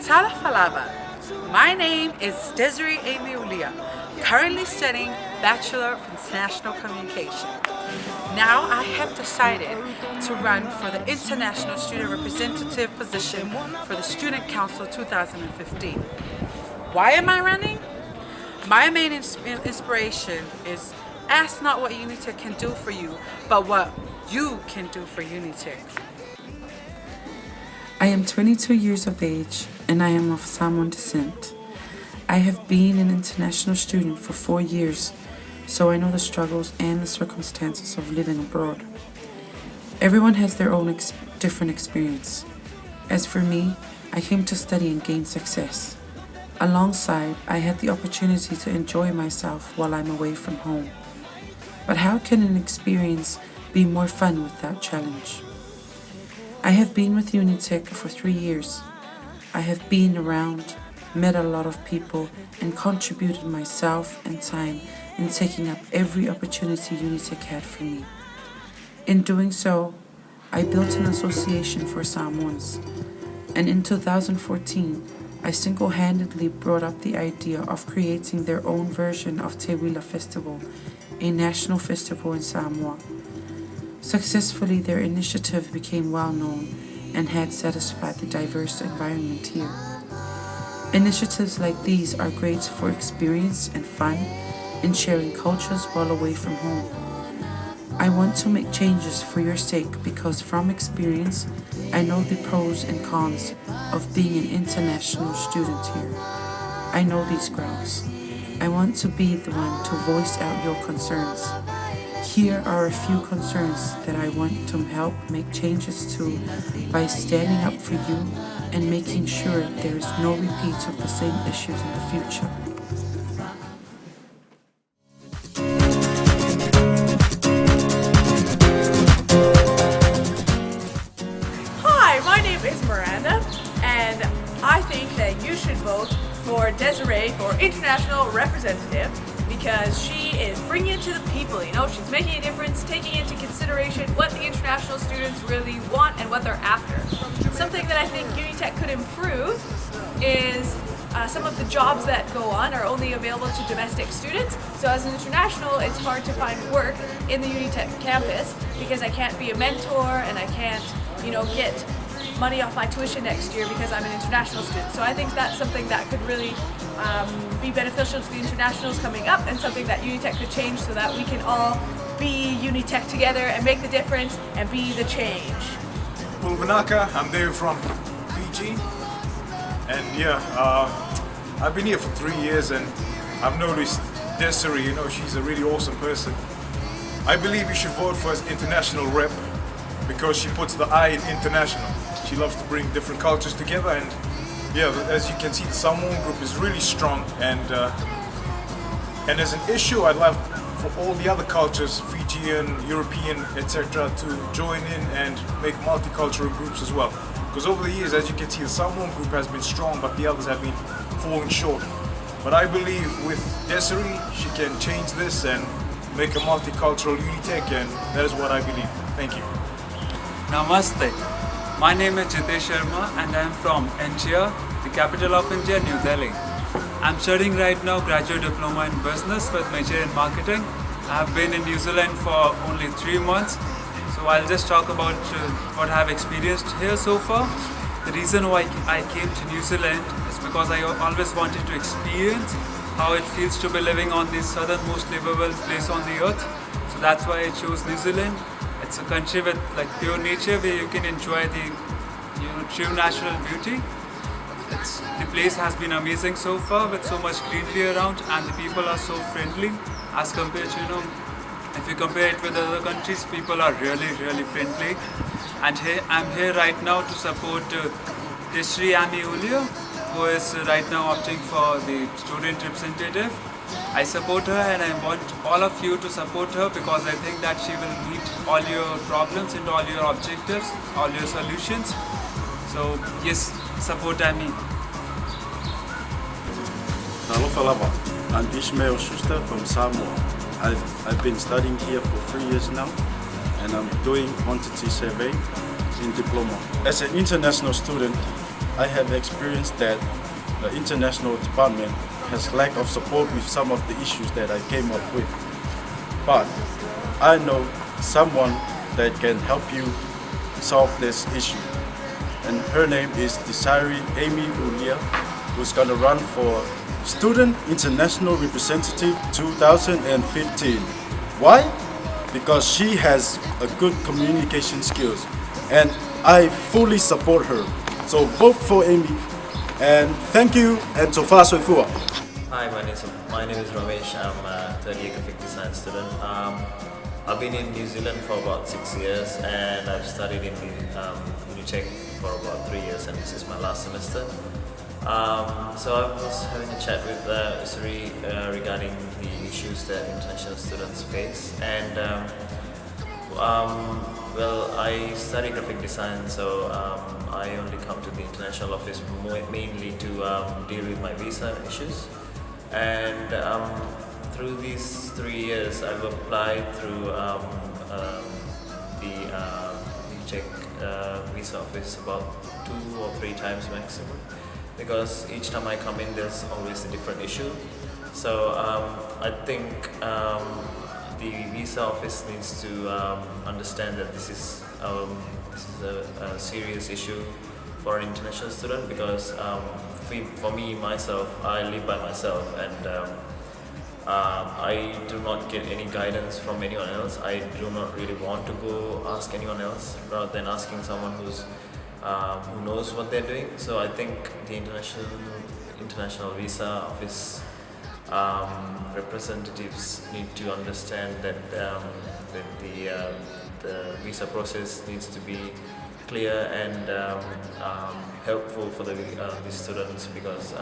Talafalava. My name is Desiree Ulia, currently studying Bachelor of International Communication. Now I have decided to run for the International Student Representative position for the Student Council 2015. Why am I running? My main inspiration is ask not what Unitec can do for you, but what you can do for Unitec. I am 22 years of age and I am of Samoan descent. I have been an international student for 4 years, so I know the struggles and the circumstances of living abroad. Everyone has their own different experience. As for me, I came to study and gain success. Alongside, I had the opportunity to enjoy myself while I'm away from home. But how can an experience be more fun without challenge? I have been with Unitec for 3 years. I have been around, met a lot of people, and contributed myself and time in taking up every opportunity Unitec had for me. In doing so, I built an association for Samoans, and in 2014, I single-handedly brought up the idea of creating their own version of Te Wila Festival, a national festival in Samoa. Successfully, their initiative became well known and had satisfied the diverse environment here. Initiatives like these are great for experience and fun in sharing cultures while away from home. I want to make changes for your sake because from experience, I know the pros and cons of being an international student here. I know these grounds. I want to be the one to voice out your concerns. Here are a few concerns that I want to help make changes to by standing up for you and making sure there is no repeat of the same issues in the future. Hi, my name is Miranda, and I think that you should vote for Desiree for International Representative because she is bringing it to the people, you know, she's making a difference, taking into consideration what the international students really want and what they're after. Something that I think Unitec could improve is some of the jobs that go on are only available to domestic students. So as an international, it's hard to find work in the Unitec campus because I can't be a mentor and I can't, you know, get money off my tuition next year because I'm an international student. So I think that's something that could really be beneficial to the internationals coming up and something that Unitec could change so that we can all be Unitec together and make the difference and be the change. Pulvanaka, I'm there from Fiji, and I've been here for 3 years and I've noticed Desiree, you know, she's a really awesome person. I believe you should vote for as international rep because she puts the I in international. She loves to bring different cultures together, and as you can see, the Samoan group is really strong, and as an issue, I'd love for all the other cultures, Fijian, European, etc., to join in and make multicultural groups as well. Because over the years, as you can see, the Samoan group has been strong, but the others have been falling short. But I believe with Desiree, she can change this and make a multicultural Unitec, and that is what I believe. Thank you. Namaste. My name is Jitesh Sharma and I am from India, the capital of India, New Delhi. I'm studying right now graduate diploma in business with major in marketing. I have been in New Zealand for only 3 months, so I'll just talk about what I have experienced here so far. The reason why I came to New Zealand is because I always wanted to experience how it feels to be living on the southernmost livable place on the earth. So that's why I chose New Zealand. It's a country with like pure nature where you can enjoy the true natural beauty. The place has been amazing so far with so much greenery around, and the people are so friendly as compared to, if you compare it with other countries, people are really, really friendly. And I'm here right now to support Desiree Ulia, who is right now opting for the student representative. I support her and I want all of you to support her because I think that she will meet all your problems and all your objectives, all your solutions. So yes, support Amy. Alofa lava. I'm Ishmael Schuster from Samoa. I've been studying here for 3 years now, and I'm doing quantity survey in diploma. As an international student, I have experienced that the international department has lack of support with some of the issues that I came up with. But I know someone that can help you solve this issue. And her name is Desiree Ulia, who's gonna run for Student International Representative 2015. Why? Because she has a good communication skills, and I fully support her. So vote for Amy, and thank you, and so far so far. Hi, my name is Ramesh. I'm a third year graphic design student. I've been in New Zealand for about 6 years, and I've studied in Ulia for about 3 years, and this is my last semester. So I was having a chat with Desiree regarding the issues that international students face, and well, I study graphic design, so I only come to the international office mainly to deal with my visa issues. And through these 3 years, I've applied through the Czech visa office about 2 or 3 times maximum, because each time I come in, there's always a different issue. So I think the visa office needs to understand that this is a serious issue for an international student, because for me myself, I live by myself, and I do not get any guidance from anyone else. I do not really want to go ask anyone else rather than asking someone who knows what they're doing. So I think the international visa office representatives need to understand that the visa process needs to be clear and helpful for the students, because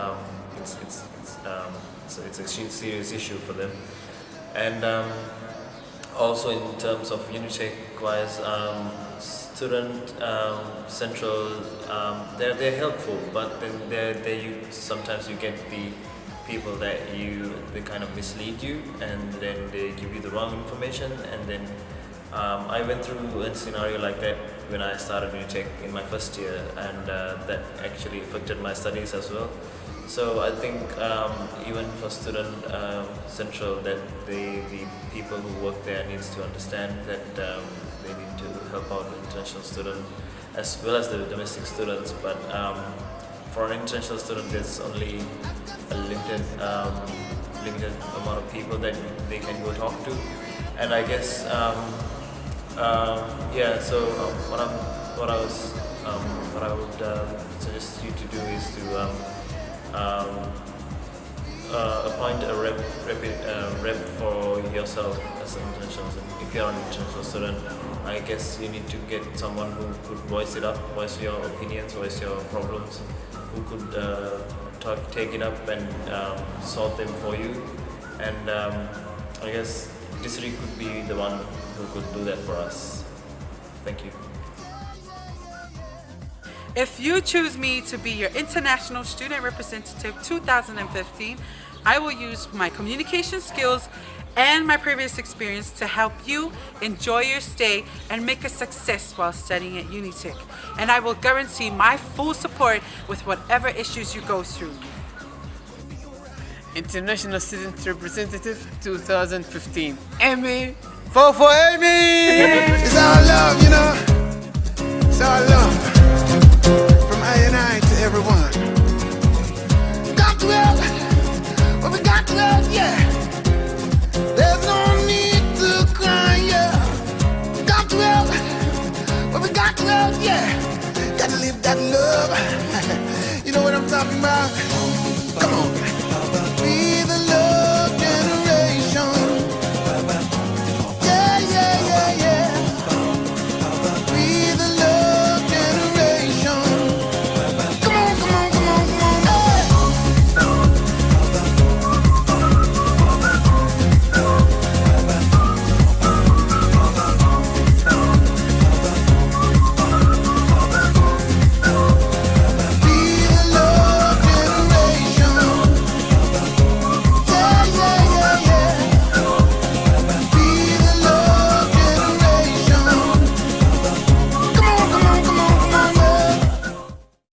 it's a serious issue for them. And also in terms of Unitech wise, student central, they're helpful, but then sometimes you get the people that they kind of mislead you, and then they give you the wrong information. And then I went through a scenario like that when I started Unitech in my first year, and that actually affected my studies as well. So I think even for student central, that the people who work there needs to understand that they need to help out the international student as well as the domestic students. But for an international student, there's only a limited amount of people that they can go talk to, and I guess yeah. So what I would suggest you to do is to appoint a rep for yourself as an international student. If you're an international student, I guess you need to get someone who could voice your opinions, voice your problems, who could take it up and solve them for you. And I guess Desiree could be the one who could do that for us. Thank you. If you choose me to be your International Student Representative 2015, I will use my communication skills and my previous experience to help you enjoy your stay and make a success while studying at Unitech. And I will guarantee my full support with whatever issues you go through. International Student Representative 2015. Amy! Vote for Amy! It's all love, you know. It's all love. From I and I to everyone. Got love. Well, we got love, yeah. There's no need to cry, yeah. Got love. Well, we got love, yeah. Gotta live that love. You know what I'm talking about?